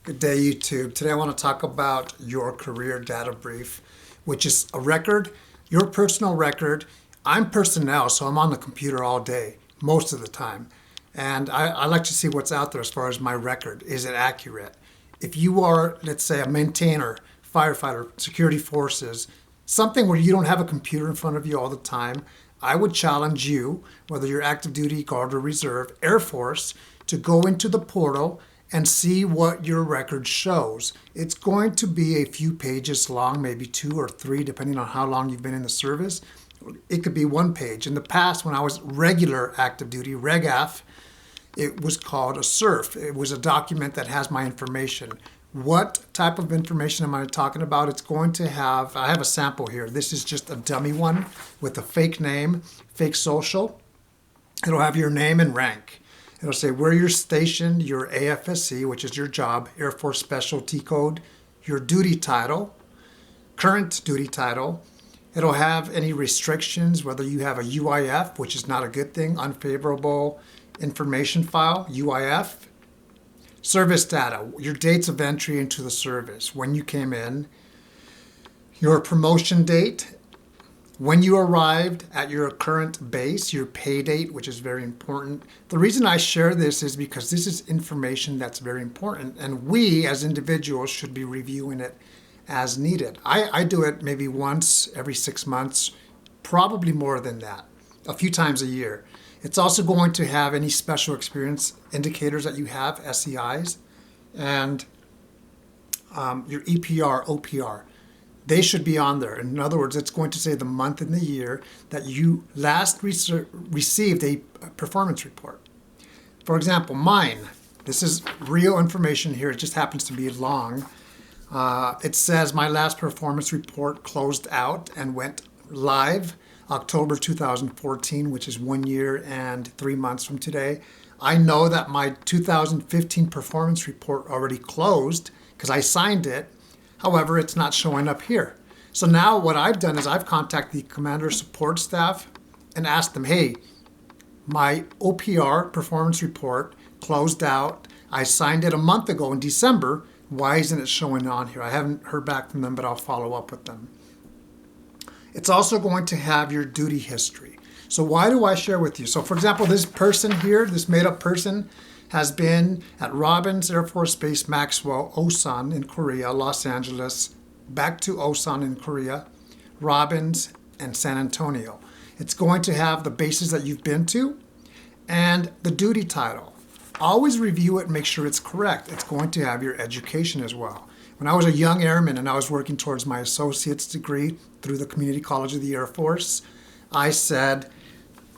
Good day, YouTube. Today I want to talk about your career data brief, which is a record, your personal record. I'm personnel, so I'm on the computer all day, most of the time. And I like to see what's out there as far as my record. Is it accurate? If you are, let's say, a maintainer, firefighter, security forces, something where you don't have a computer in front of you all the time, I would challenge you, whether you're active duty, guard or reserve, Air Force, to go into the portal and see what your record shows. It's going to be a few pages long, maybe 2 or 3, depending on how long you've been in the service. It could be 1 page. In the past, when I was regular active duty, RegAF, it was called a SURF. It was a document that has my information. What type of information am I talking about? It's going to have, I have a sample here. This is just a dummy one with a fake name, fake social. It'll have your name and rank. It'll say where you're stationed, your AFSC, which is your job, Air Force Specialty Code, your duty title, current duty title. It'll have any restrictions, whether you have a UIF, which is not a good thing, unfavorable information file, UIF. Service data, your dates of entry into the service, when you came in, your promotion date, when you arrived at your current base, your pay date, which is very important. The reason I share this is because this is information that's very important, and we as individuals should be reviewing it as needed. I do it maybe once every 6 months, probably more than that, a few times a year. It's also going to have any special experience indicators that you have, SEIs, and your EPR, OPR. They should be on there. In other words, it's going to say the month and the year that you last received a performance report. For example, mine, this is real information here. It just happens to be long. It says my last performance report closed out and went live October 2014, which is 1 year and 3 months from today. I know that my 2015 performance report already closed because I signed it. However, it's not showing up here. So now what I've done is I've contacted the commander support staff and asked them, hey, my OPR performance report closed out. I signed it a month ago in December. Why isn't it showing on here? I haven't heard back from them, but I'll follow up with them. It's also going to have your duty history. So why do I share with you? So for example, this person here, this made up person, has been at Robins Air Force Base Maxwell, Osan in Korea, Los Angeles, back to Osan in Korea, Robins, and San Antonio. It's going to have the bases that you've been to and the duty title. Always review it and make sure it's correct. It's going to have your education as well. When I was a young airman and I was working towards my associate's degree through the Community College of the Air Force, I said,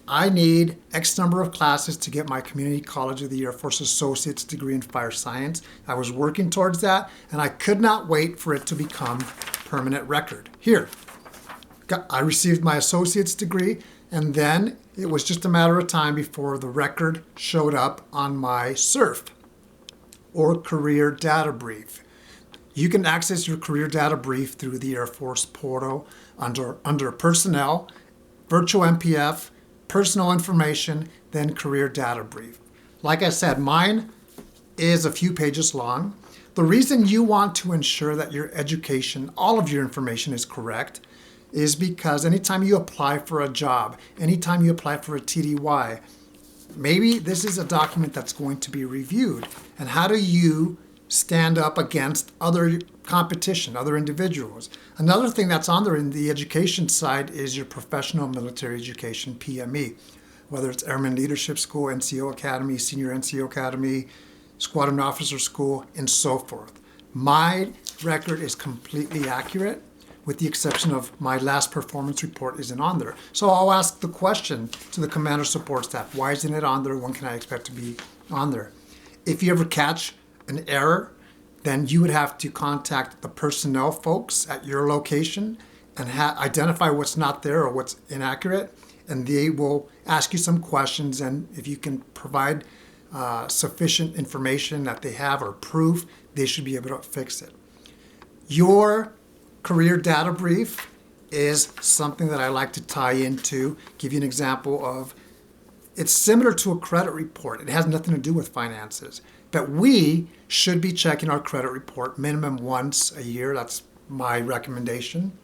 I need X number of classes to get my Community College of the Air Force associate's degree in fire science. I was working towards that, and I could not wait for it to become permanent record. Here, I received my associate's degree, and then it was just a matter of time before the record showed up on my SURF, or career data brief. You can access your career data brief through the Air Force portal under personnel, virtual MPF, personal information, then career data brief. Like I said, mine is a few pages long. The reason you want to ensure that your education, all of your information is correct, is because anytime you apply for a job, anytime you apply for a TDY, maybe this is a document that's going to be reviewed. And how do you stand up against other competition, other individuals? Another thing that's on there in the education side is your professional military education, PME, whether it's Airman Leadership School, NCO Academy, Senior NCO Academy, Squadron Officer School, and so forth. My record is completely accurate, with the exception of my last performance report isn't on there. So I'll ask the question to the commander support staff, why isn't it on there? When can I expect to be on there? If you ever catch an error, then you would have to contact the personnel folks at your location and identify what's not there or what's inaccurate, and they will ask you some questions, and if you can provide sufficient information that they have or proof, they should be able to fix it. Your career data brief is something that I like to tie into. Give you an example of, it's similar to a credit report. It has nothing to do with finances, that we should be checking our credit report minimum once a year. That's my recommendation.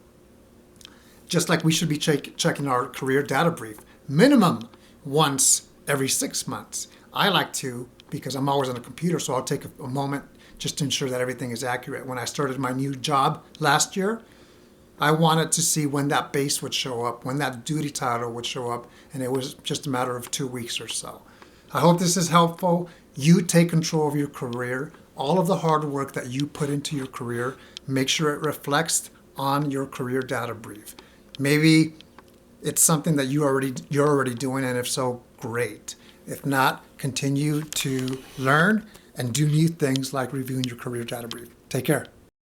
Just like we should be checking our career data brief minimum once every 6 months. I like to because I'm always on the computer, so I'll take a moment just to ensure that everything is accurate. When I started my new job last year, I wanted to see when that base would show up, when that duty title would show up, and it was just a matter of 2 weeks or so. I hope this is helpful. You take control of your career. All of the hard work that you put into your career, make sure it reflects on your career data brief. Maybe it's something that you're already doing, and if so, great. If not, continue to learn and do new things like reviewing your career data brief. Take care.